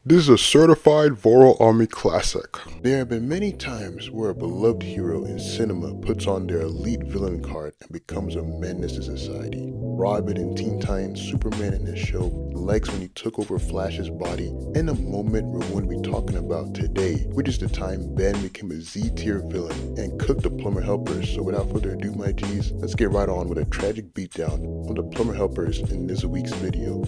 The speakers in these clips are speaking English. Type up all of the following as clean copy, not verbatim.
This is a certified VoroAMI classic. There have been many times where a beloved hero in cinema puts on their elite villain card and becomes a menace to society. Robin in Teen Titans, Superman in his show, Lex when he took over Flash's body, and a moment we're going to be talking about today, which is the time Ben became a Z-tier villain and cooked the plumber helpers. So without further ado, my G's, let's get right on with a tragic beatdown on the plumber helpers in this week's video.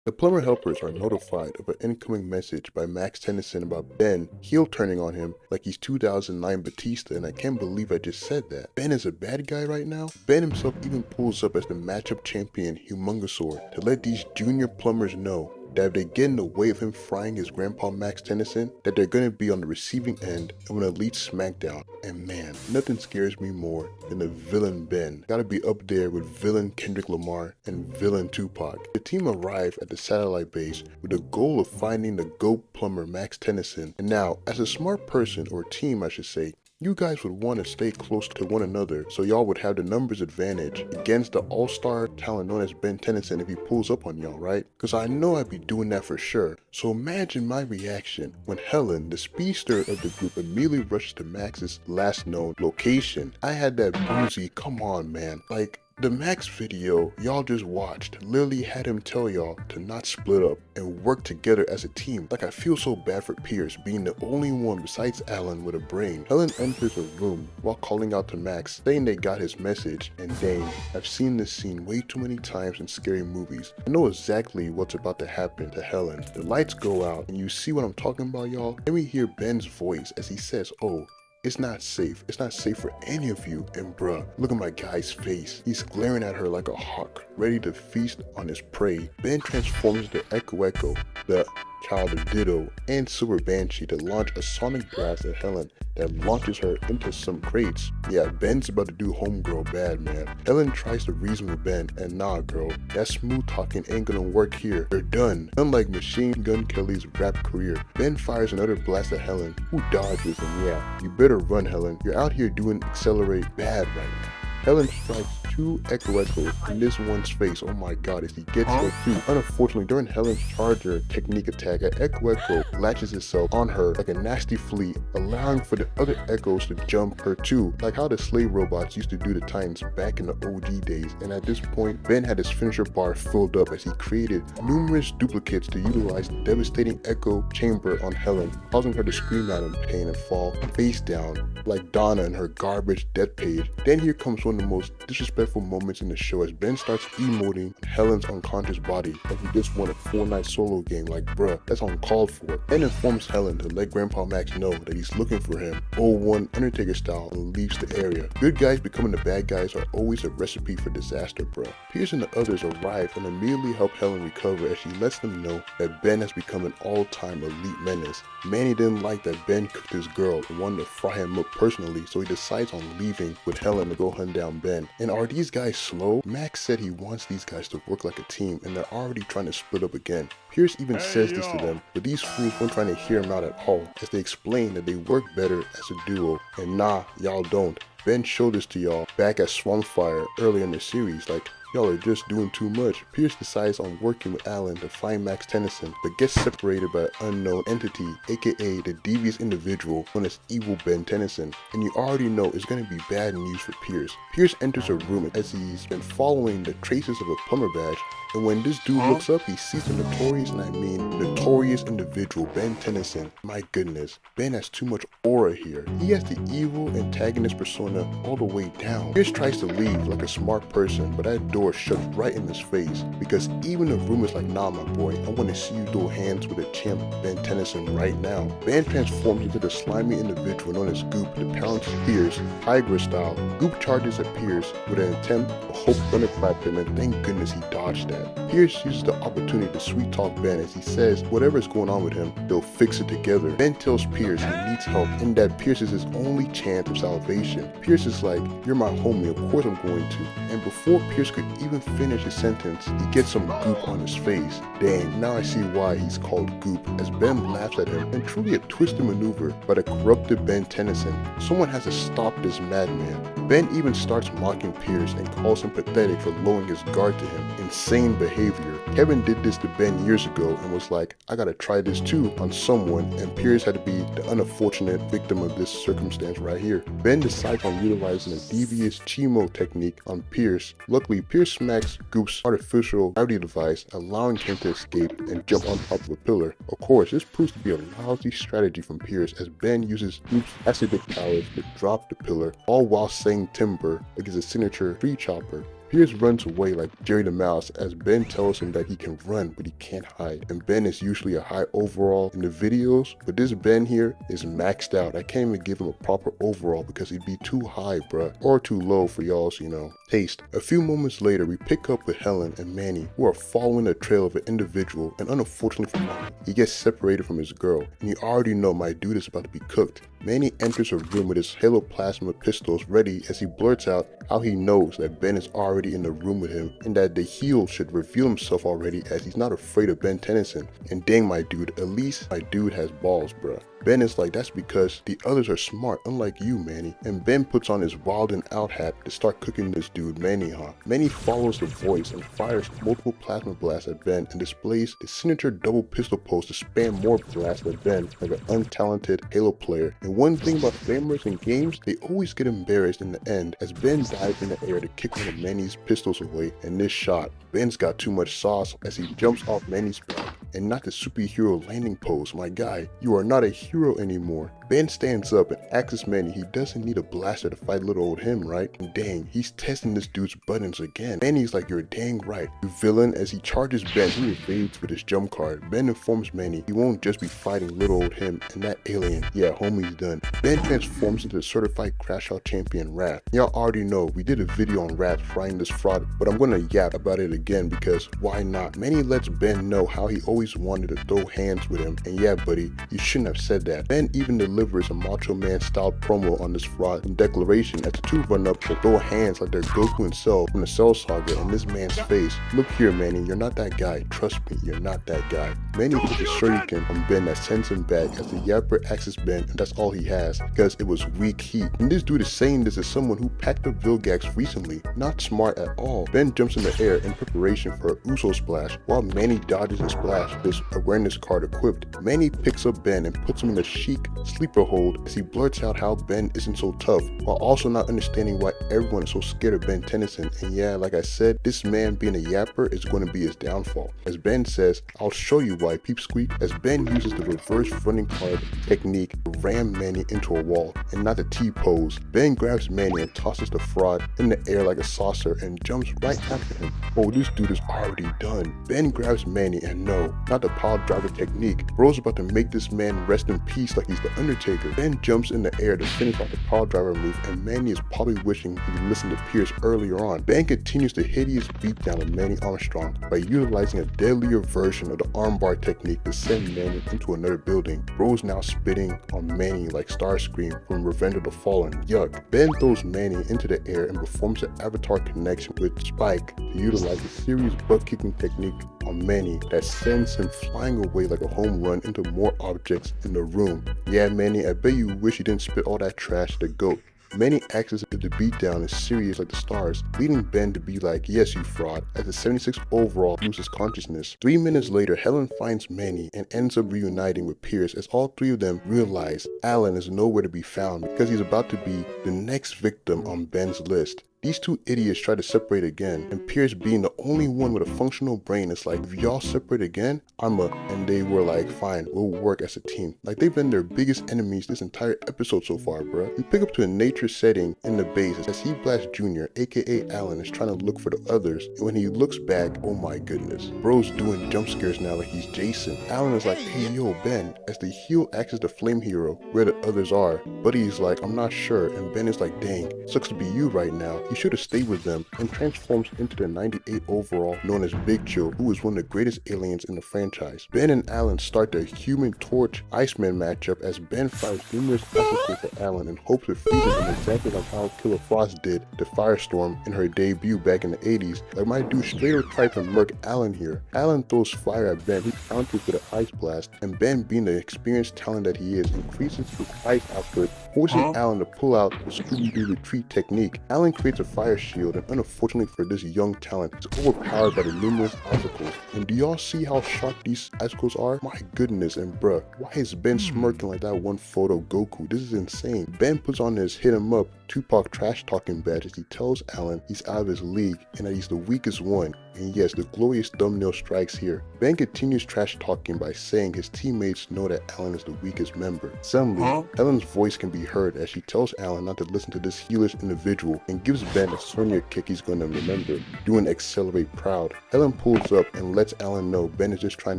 The plumber helpers are notified of an incoming message by Max Tennyson about Ben heel turning on him like he's 2009 Batista, and I can't believe I just said that. Ben is a bad guy right now? Ben himself even pulls up as the matchup champion Humongosaur to let these junior plumbers know that if they get in the way of him frying his grandpa Max Tennyson, that they're gonna be on the receiving end of an elite smackdown. And man, nothing scares me more than the villain Ben. Gotta be up there with villain Kendrick Lamar and villain Tupac. The team arrive at the satellite base with the goal of finding the Goop plumber Max Tennyson. And now, as a smart person, or team I should say, you guys would want to stay close to one another so y'all would have the numbers advantage against the all-star talent known as Ben Tennyson if he pulls up on y'all, right? Because I know I'd be doing that for sure. So imagine my reaction when Helen, the speedster of the group, immediately rushes to Max's last known location. I had that boozy, come on man, like the Max video y'all just watched literally had him tell y'all to not split up and work together as a team. Like, I feel so bad for Pierce being the only one besides Alan with a brain. Helen enters a room while calling out to Max, saying they got his message, and dang, I've seen this scene way too many times in scary movies. I know exactly what's about to happen to Helen. The lights go out and you see what I'm talking about, y'all? Then we hear Ben's voice as he says, "Oh, it's not safe. It's not safe for any of you." And bruh, look at my guy's face. He's glaring at her like a hawk, ready to feast on his prey. Ben transforms into Echo, the child of Ditto, and Silver Banshee to launch a sonic blast at Helen that launches her into some crates. Yeah, Ben's about to do homegirl bad, man. Helen tries to reason with Ben, and nah girl, that smooth talking ain't gonna work here. They're done. Unlike Machine Gun Kelly's rap career, Ben fires another blast at Helen, who dodges, and yeah, you better run Helen. You're out here doing accelerate bad right now. Helen strikes two Echoes in this one's face. Oh my god, as he gets her too. Unfortunately, during Helen's charger technique attack, an Echo latches itself on her like a nasty flea, allowing for the other Echoes to jump her too, like how the slave robots used to do the Titans back in the OG days. And at this point, Ben had his finisher bar filled up as he created numerous duplicates to utilize the devastating Echo chamber on Helen, causing her to scream out in pain and fall face down like Donna in her garbage death page. Then here comes one of the most disrespectful moments in the show as Ben starts emoting Helen's unconscious body like he just won a 4-night solo game. Like bruh, that's uncalled for. Ben informs Helen to let Grandpa Max know that he's looking for him, 01 Undertaker style, and leaves the area. Good guys becoming the bad guys are always a recipe for disaster, bruh. Pierce and the others arrive and immediately help Helen recover as she lets them know that Ben has become an all-time elite menace. Manny didn't like that Ben cooked his girl and wanted to fry him up personally, so he decides on leaving with Helen to go hunt down Ben. And are these guys slow? Max said he wants these guys to work like a team, and they're already trying to split up again. Pierce even says this to them, but these fools weren't trying to hear him out at all, as they explain that they work better as a duo. And nah, y'all don't. Ben showed this to y'all back at Swampfire earlier in the series, like, y'all are just doing too much. Pierce decides on working with Alan to find Max Tennyson, but gets separated by an unknown entity, aka the devious individual known as Evil Ben Tennyson. And you already know it's going to be bad news for Pierce. Pierce enters a room as he's been following the traces of a plumber badge, and when this dude looks up, he sees the notorious, and I mean notorious individual, Ben Tennyson. My goodness, Ben has too much aura here. He has the evil antagonist persona all the way down. Pierce tries to leave like a smart person, but that door shuts right in his face, because even the room is like, nah my boy, I want to see you throw hands with a champ Ben Tennyson right now. Ben transforms into the slimy individual known as Goop to pounce Pierce, Tiger style. Goop charges at Pierce with an attempt to hope thunderclap him, and thank goodness he dodged that. Pierce uses the opportunity to sweet talk Ben as he says whatever's going on with him, they'll fix it together. Ben tells Pierce he needs help and that Pierce is his only chance of salvation. Pierce is like, you're my homie, of course I'm going to. And before Pierce could even finish his sentence, he gets some goop on his face. Dang, now I see why he's called Goop, as Ben laughs at him, and truly a twisted maneuver by the corrupted Ben Tennyson. Someone has to stop this madman. Ben even starts mocking Pierce and calls him pathetic for lowering his guard to him. Insane behavior. Kevin did this to Ben years ago and was like, I gotta try this too on someone, and Pierce had to be the unfortunate victim of this circumstance right here. Ben decides on utilizing a devious Chimo technique on Pierce. Luckily, Pierce smacks Goop's artificial gravity device, allowing him to escape and jump on top of a pillar. Of course, this proves to be a lousy strategy from Pierce, as Ben uses Goop's acidic powers to drop the pillar, all while saying timber against a signature tree chopper. Pierce runs away like Jerry the Mouse, as Ben tells him that he can run but he can't hide. And Ben is usually a high overall in the videos, but this Ben here is maxed out. I can't even give him a proper overall because he'd be too high, bruh, or too low for y'all's, taste. A few moments later, we pick up with Helen and Manny, who are following the trail of an individual, and unfortunately for Manny, he gets separated from his girl, and you already know my dude is about to be cooked. Manny enters her room with his haloplasma pistols ready, as he blurts out how he knows that Ben is already in the room with him, and that the heel should reveal himself already, as he's not afraid of Ben Tennyson. And dang, my dude, at least my dude has balls, bruh. Ben is like, that's because the others are smart, unlike you, Manny. And Ben puts on his wild and out hat to start cooking this dude, Manny, huh? Manny follows the voice and fires multiple plasma blasts at Ben and displays the signature double pistol pose to spam more blasts at Ben like an untalented Halo player. And one thing about flamers in games, they always get embarrassed in the end, as Ben dives in the air to kick one of Manny's pistols away. And this shot, Ben's got too much sauce as he jumps off Manny's back. And not the superhero landing pose, my guy. You are not a hero anymore. Ben stands up and asks Manny he doesn't need a blaster to fight little old him, right? And dang, he's testing this dude's buttons again. Manny's like, you're dang right, you villain. As he charges Ben, he evades with his jump card. Ben informs Manny he won't just be fighting little old him and that alien. Yeah, homie's done. Ben transforms into the certified Crashout Champion Rath. Y'all already know we did a video on Rath frying this fraud, but I'm gonna yap about it again because why not? Manny lets Ben know how he always wanted to throw hands with him, and yeah buddy, you shouldn't have said that. Ben even delivers a Macho Man style promo on this fraud in declaration as the two run up to throw hands like they're Goku and Cell from the Cell Saga in this man's face. Look here Manny, you're not that guy, trust me, you're not that guy. Manny puts a shuriken on Ben that sends him back as the yapper axes Ben, and that's all he has because it was weak heat. And this dude is saying this as someone who packed up Vilgax recently. Not smart at all. Ben jumps in the air in preparation for a Uso splash while Manny dodges a splash with his awareness card equipped. Manny picks up Ben and puts him in a chic sleeper hold as he blurts out how Ben isn't so tough, while also not understanding why everyone is so scared of Ben Tennyson. And yeah, like I said, this man being a yapper is going to be his downfall. As Ben says, I'll show you why, peep squeak, as Ben uses the reverse running card technique to ram Manny into a wall, and not the T-pose. Ben grabs Manny and tosses the fraud in the air like a saucer and jumps right after him. Oh, this dude is already done. Ben grabs Manny and no, not the pile driver technique. Bro's about to make this man rest in peace like he's the Undertaker. Ben jumps in the air to finish off the pile driver move, and Manny is probably wishing he listened to Pierce earlier on. Ben continues the hideous beatdown of Manny Armstrong by utilizing a deadlier version of the armbar technique to send Manny into another building. Bro's now spitting on Manny like Starscream from Revenge of the Fallen. Yuck. Ben throws Manny into the air and performs an avatar connection with Spike to utilize a serious butt-kicking technique on Manny that sends him flying away like a home run into more objects in the room. Yeah, Manny, I bet you wish you didn't spit all that trash to the goat. Manny acts as if the beatdown is serious like the stars, leading Ben to be like, yes you fraud, as the 76 overall loses consciousness. 3 minutes later, Helen finds Manny and ends up reuniting with Pierce as all three of them realize Alan is nowhere to be found because he's about to be the next victim on Ben's list. These two idiots try to separate again, and Pierce, being the only one with a functional brain, is like, if y'all separate again, and they were like, fine, we'll work as a team. Like, they've been their biggest enemies this entire episode so far, bruh. We pick up to a nature setting in the base as He Blast Jr., aka Alan, is trying to look for the others, and when he looks back, oh my goodness, bro's doing jump scares now like he's Jason. Alan is like, hey yo, Ben, as the heel acts as the flame hero, where the others are. Buddy is like, I'm not sure, and Ben is like, dang, sucks to be you right now. he should have stayed with them, and transforms into the 98 overall known as Big Chill, who is one of the greatest aliens in the franchise. Ben and Alan start their Human Torch Iceman matchup as Ben fires numerous icicles at Alan in hopes of freezing him exactly like how Killer Frost did to Firestorm in her debut back in the 80s. Like my dude straight up tried to murk Alan here. Alan throws fire at Ben, who counters with an ice blast, and Ben, being the experienced talent that he is, increases his ice output, forcing Alan to pull out the Scooby-Doo retreat technique. Alan creates a fire shield, and unfortunately for this young talent, is overpowered by the numerous icicles. And do y'all see how sharp these icicles are? My goodness, and bruh, why is Ben smirking like that one photo of Goku? This is insane. Ben puts on his hit him up Tupac trash talking badge as he tells Alan he's out of his league and that he's the weakest one. And yes, the glorious thumbnail strikes here. Ben continues trash talking by saying his teammates know that Alan is the weakest member. Suddenly, Helen's voice can be heard as she tells Alan not to listen to this heelish individual and gives Ben a Sonya kick he's going to remember, doing Accelerate Proud. Helen pulls up and lets Alan know Ben is just trying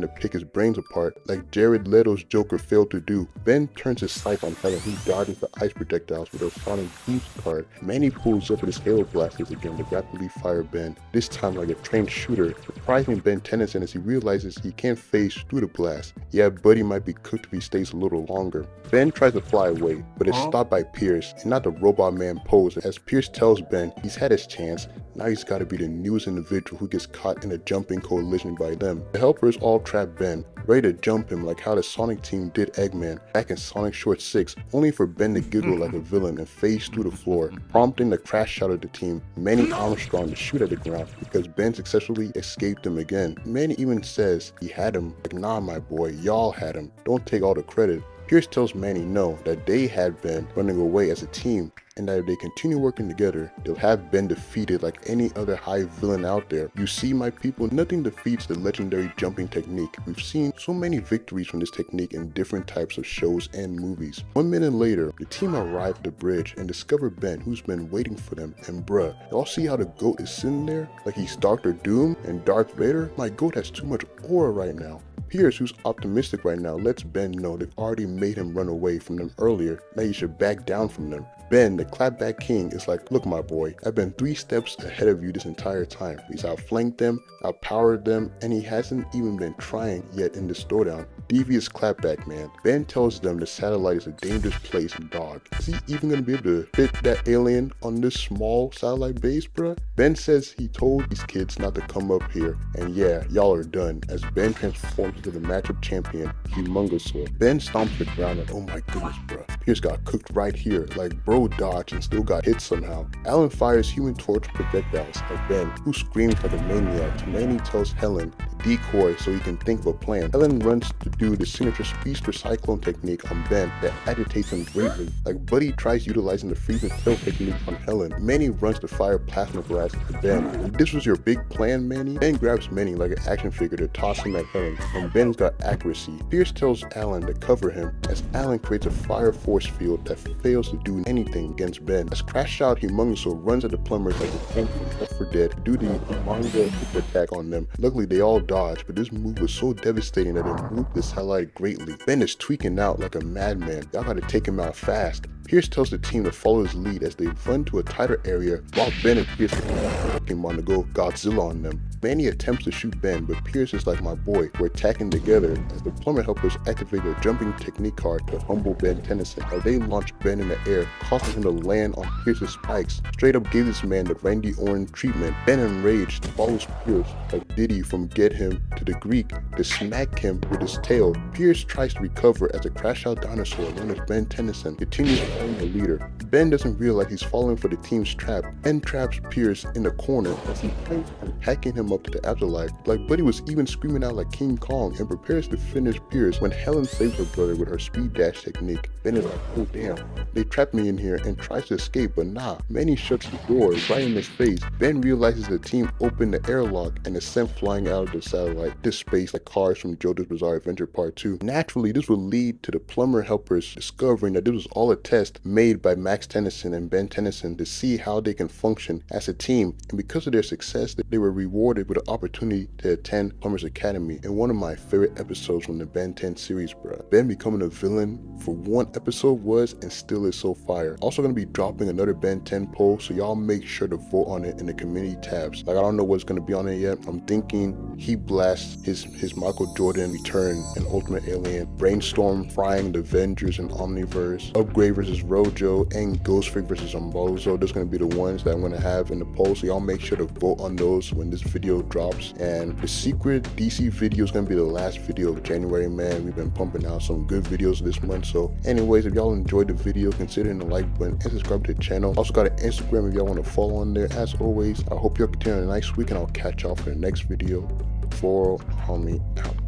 to pick his brains apart like Jared Leto's Joker failed to do. Ben turns his sight on Helen, who dodges the ice projectiles with her Sonic Boost card. Manny pulls up with his Halo blasters again to rapidly fire Ben, this time like a trained shooter, surprising Ben Tennyson as he realizes he can't phase through the blast. Yeah, Buddy might be cooked if he stays a little longer. Ben tries to fly away, but is stopped by Pierce, and not the Robot Man pose, as Pierce tells Ben he's had his chance, now he's gotta be the newest individual who gets caught in a jumping collision by them. The helpers all trap Ben, ready to jump him like how the Sonic team did Eggman back in Sonic Short 6, only for Ben to giggle like a villain and phase through the floor, prompting the crash out of the team, Manny Armstrong, to shoot at the ground because Ben successfully escaped him again. Manny even says he had him, like nah my boy, y'all had him, don't take all the credit. Pierce tells Manny no, that they had Ben running away as a team, and that if they continue working together, they'll have Ben defeated like any other high villain out there. You see my people, nothing defeats the legendary jumping technique. We've seen so many victories from this technique in different types of shows and movies. 1 minute later, the team arrive at the bridge and discover Ben, who's been waiting for them, and bruh, y'all see how the GOAT is sitting there? Like he's Dr. Doom and Darth Vader? My GOAT has too much aura right now. Pierce, who's optimistic right now, lets Ben know they've already made him run away from them earlier, now he should back down from them. Ben, the clapback king, is like, look my boy, I've been 3 steps ahead of you this entire time. He's outflanked them, outpowered them, and he hasn't even been trying yet in this throwdown. Devious clapback, man. Ben tells them the satellite is a dangerous place, dog. Is he even gonna be able to hit that alien on this small satellite base, bruh? Ben says he told these kids not to come up here, and yeah, y'all are done, as Ben transforms into the matchup champion, Humongosaur. Ben stomps the ground and oh my goodness, bruh. Pierce got cooked right here, like bro dodged and still got hit somehow. Alan fires Human Torch projectiles at Ben, who screams like a maniac. Manny tells Helen to decoy so he can think of a plan. Helen runs to do the signature Speedster Cyclone technique on Ben that agitates him greatly. Like Buddy tries utilizing the freezing tail technique on Helen. Manny runs to fire plasma blast at Ben. And this was your big plan, Manny? Ben grabs Manny like an action figure to toss him at Helen, and Ben's got accuracy. Pierce tells Alan to cover him as Alan creates a fire force field that fails to do anything against Ben. As Crashout Humongosaur runs at the plumbers like a tank from Left 4 Dead to do the manga attack on them. Luckily they all dodged, but this move was so devastating that it moved the satellite greatly. Ben is tweaking out like a madman. Y'all gotta take him out fast. Pierce tells the team to follow his lead as they run to a tighter area while Ben and Pierce are Pokemon to go Godzilla on them. Manny attempts to shoot Ben, but Pierce is like my boy, we're attacking together as the plumber helpers activate their jumping technique card to humble Ben Tennyson as they launch Ben in the air, causing him to land on Pierce's spikes. Straight up gave this man the Randy Orton treatment. Ben enraged follows Pierce like Diddy from Get Him to the Greek to smack him with his tail. Pierce tries to recover as a Crashout dinosaur known as Ben Tennyson continues following the leader. Ben doesn't realize he's falling for the team's trap and traps Pierce in the corner as he fights and packing him up to the afterlife. Like Buddy was even screaming out like King Kong and prepares to finish Pierce when Helen saves her brother with her speed dash technique. Ben is like, oh damn, they trapped me in here, and tries to escape, but nah. Manny shuts the door right in his face. Ben realizes the team opened the airlock and is sent flying out of the satellite to space like cars from JoJo's Bizarre Adventure Part 2. Naturally, this will lead to the plumber helpers discovering that this was all a test made by Max Max Tennyson and Ben Tennyson to see how they can function as a team, and because of their success, they were rewarded with an opportunity to attend Plumber's Academy in one of my favorite episodes from the Ben 10 series, bruh. Ben becoming a villain for one episode was and still is so fire. Also gonna be dropping another Ben 10 poll, so y'all make sure to vote on it in the community tabs. Like, I don't know what's gonna be on it yet. I'm thinking he blasts his Michael Jordan return and Ultimate Alien, Brainstorm frying the Avengers and Omniverse, Upgrade versus Rojo, and Ghost Freak versus Umbozo. Those gonna be the ones that I'm gonna have in the poll, so y'all make sure to vote on those when this video drops. And the secret DC video is gonna be the last video of January, man. We've been pumping out some good videos this month. So anyways, if y'all enjoyed the video, consider hitting the like button and subscribe to the channel. Also got an Instagram if y'all want to follow on there. As always, I hope y'all continue a nice week, and I'll catch y'all for the next video. VoroAMI out.